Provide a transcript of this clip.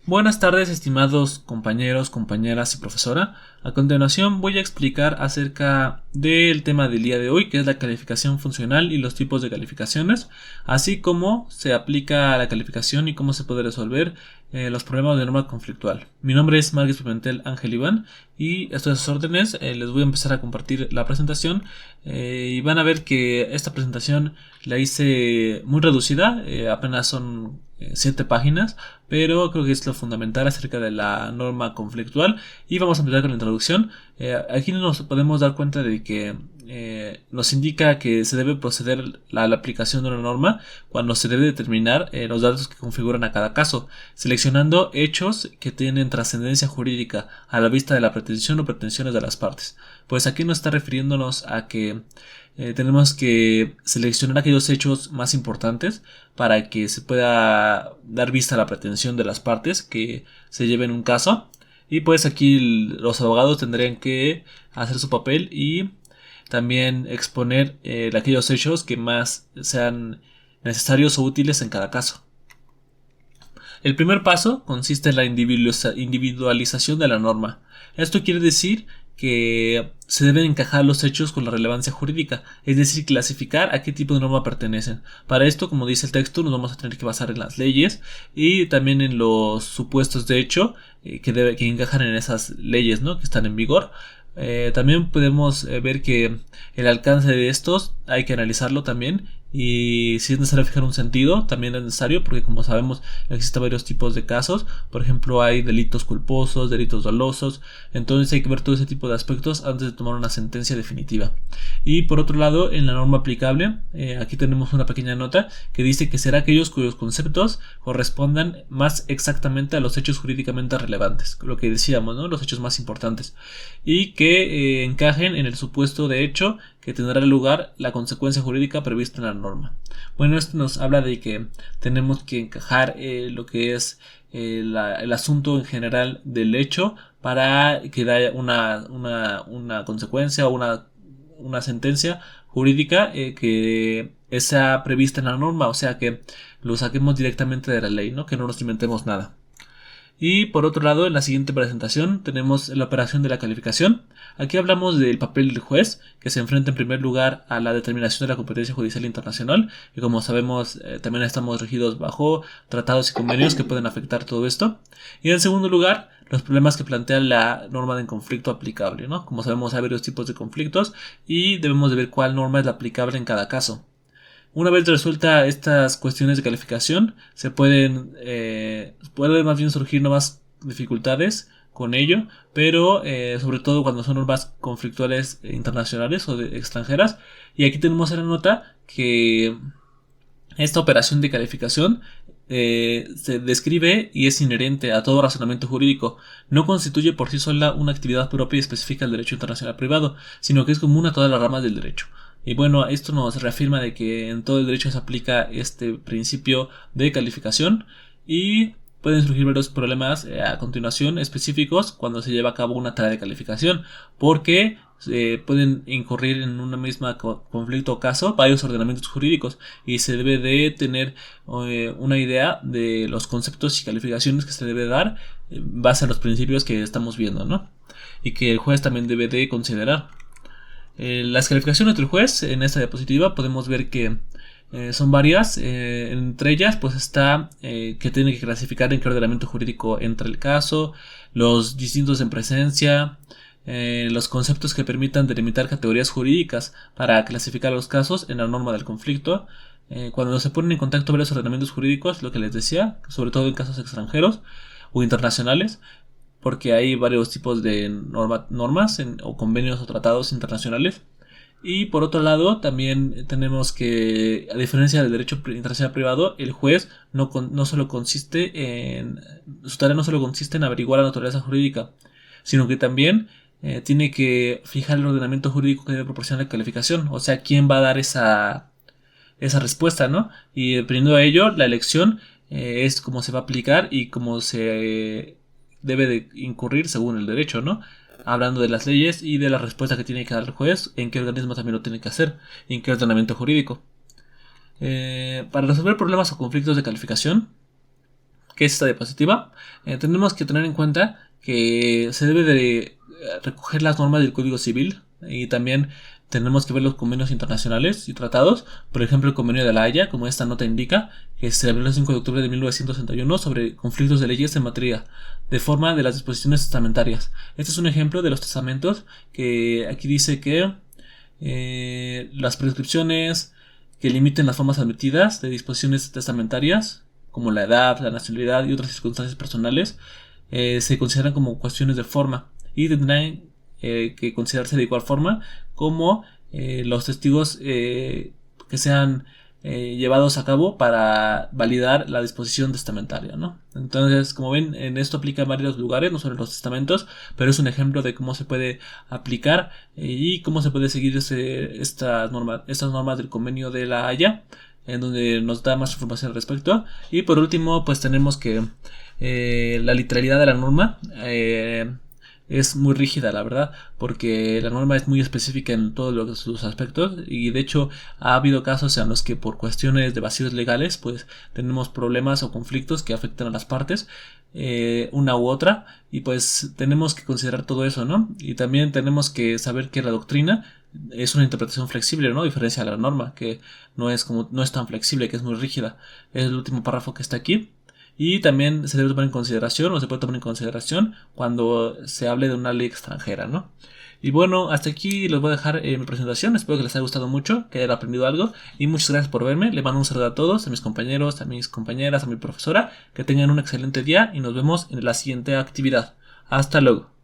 Buenas tardes, estimados compañeros, compañeras y profesora. A continuación voy a explicar acerca del tema del día de hoy, que es la calificación funcional y los tipos de calificaciones, así como se aplica a la calificación y cómo se puede resolver los problemas de norma conflictual. Mi nombre es Márquez Pimentel Ángel Iván y estoy a sus órdenes. Les voy a empezar a compartir la presentación y van a ver que esta presentación la hice muy reducida, apenas son 7 páginas, pero creo que es lo fundamental acerca de la norma conflictual. Y vamos a empezar con la introducción. Aquí nos podemos dar cuenta de que nos indica que se debe proceder a la aplicación de una norma cuando se debe determinar los datos que configuran a cada caso, seleccionando hechos que tienen trascendencia jurídica a la vista de la pretensión o pretensiones de las partes. Pues aquí nos está refiriéndonos a que tenemos que seleccionar aquellos hechos más importantes para que se pueda dar vista a la pretensión de las partes que se lleven un caso. Y pues aquí los abogados tendrían que hacer su papel y también exponer aquellos hechos que más sean necesarios o útiles en cada caso. El primer paso consiste en la individualización de la norma. Esto quiere decir que se deben encajar los hechos con la relevancia jurídica, es decir, clasificar a qué tipo de norma pertenecen. Para esto, como dice el texto, nos vamos a tener que basar en las leyes y también en los supuestos de hecho que encajan en esas leyes, ¿no?, que están en vigor. También podemos ver que el alcance de estos hay que analizarlo también, y si es necesario fijar un sentido también es necesario, porque como sabemos existen varios tipos de casos. Por ejemplo, hay delitos culposos, delitos dolosos, entonces hay que ver todo ese tipo de aspectos antes de tomar una sentencia definitiva. Y por otro lado, en la norma aplicable, aquí tenemos una pequeña nota que dice que será aquellos cuyos conceptos correspondan más exactamente a los hechos jurídicamente relevantes, lo que decíamos, ¿no?, los hechos más importantes, y que encajen en el supuesto de hecho que tendrá lugar la consecuencia jurídica prevista en la norma. Bueno, esto nos habla de que tenemos que encajar lo que es el asunto en general del hecho para que haya una consecuencia o una sentencia jurídica que sea prevista en la norma, o sea que lo saquemos directamente de la ley, ¿no?, que no nos inventemos nada. Y por otro lado, en la siguiente presentación tenemos la operación de la calificación. Aquí hablamos del papel del juez, que se enfrenta en primer lugar a la determinación de la competencia judicial internacional, y como sabemos también estamos regidos bajo tratados y convenios que pueden afectar todo esto. Y en segundo lugar, los problemas que plantea la norma de conflicto aplicable, ¿no? Como sabemos, hay varios tipos de conflictos y debemos de ver cuál norma es la aplicable en cada caso. Una vez resuelta estas cuestiones de calificación, pueden más bien surgir nuevas dificultades con ello, pero sobre todo cuando son normas conflictuales internacionales o extranjeras. Y aquí tenemos en la nota que esta operación de calificación se describe y es inherente a todo razonamiento jurídico. No constituye por sí sola una actividad propia y específica del derecho internacional privado, sino que es común a todas las ramas del derecho. Y bueno, esto nos reafirma de que en todo el derecho se aplica este principio de calificación, y pueden surgir varios problemas a continuación específicos cuando se lleva a cabo una tarea de calificación, porque pueden incurrir en una misma conflicto o caso varios ordenamientos jurídicos, y se debe de tener una idea de los conceptos y calificaciones que se debe dar en base a los principios que estamos viendo, ¿no?, y que el juez también debe de considerar. Las calificaciones del juez en esta diapositiva podemos ver que son varias. Entre ellas pues está que tiene que clasificar en qué ordenamiento jurídico entra el caso, los distintos en presencia, los conceptos que permitan delimitar categorías jurídicas para clasificar los casos en la norma del conflicto, cuando se ponen en contacto varios ordenamientos jurídicos, lo que les decía, sobre todo en casos extranjeros o internacionales, porque hay varios tipos de normas o convenios o tratados internacionales. Y por otro lado, también tenemos que, a diferencia del derecho internacional privado, el juez no solo consiste en su tarea no solo consiste en averiguar la naturaleza jurídica, sino que también tiene que fijar el ordenamiento jurídico que debe proporcionar la calificación, o sea, quién va a dar esa respuesta, ¿no? Y dependiendo de ello, la elección es cómo se va a aplicar y cómo se debe de incurrir según el derecho, ¿no? Hablando de las leyes y de la respuesta que tiene que dar el juez, en qué organismo también lo tiene que hacer, en qué ordenamiento jurídico. Para resolver problemas o conflictos de calificación, ¿Qué es esta diapositiva? Tenemos que tener en cuenta que se debe de recoger las normas del Código Civil y también tenemos que ver los convenios internacionales y tratados, por ejemplo el convenio de La Haya, como esta nota indica, que se celebró el 5 de octubre de 1961 sobre conflictos de leyes en materia de forma de las disposiciones testamentarias. Este es un ejemplo de los testamentos que aquí dice que las prescripciones que limiten las formas admitidas de disposiciones testamentarias, como la edad, la nacionalidad y otras circunstancias personales, se consideran como cuestiones de forma y tendrán que considerarse de igual forma como los testigos que sean llevados a cabo para validar la disposición testamentaria, ¿no? Entonces, como ven, en esto aplica en varios lugares, no solo en los testamentos, pero es un ejemplo de cómo se puede aplicar y cómo se puede seguir estas normas del convenio de La Haya, en donde nos da más información al respecto. Y por último, pues tenemos que la literalidad de la norma es muy rígida, la verdad, porque la norma es muy específica en todos sus aspectos y de hecho ha habido casos en los que por cuestiones de vacíos legales pues tenemos problemas o conflictos que afectan a las partes, una u otra, y pues tenemos que considerar todo eso, ¿no? Y también tenemos que saber que la doctrina es una interpretación flexible, ¿no? A diferencia de la norma, que no es tan flexible, que es muy rígida. Es el último párrafo que está aquí. Y también se debe tomar en consideración, o se puede tomar en consideración, cuando se hable de una ley extranjera, ¿no? Y bueno, hasta aquí les voy a dejar mi presentación. Espero que les haya gustado mucho, que hayan aprendido algo. Y muchas gracias por verme. Les mando un saludo a todos, a mis compañeros, a mis compañeras, a mi profesora. Que tengan un excelente día y nos vemos en la siguiente actividad. Hasta luego.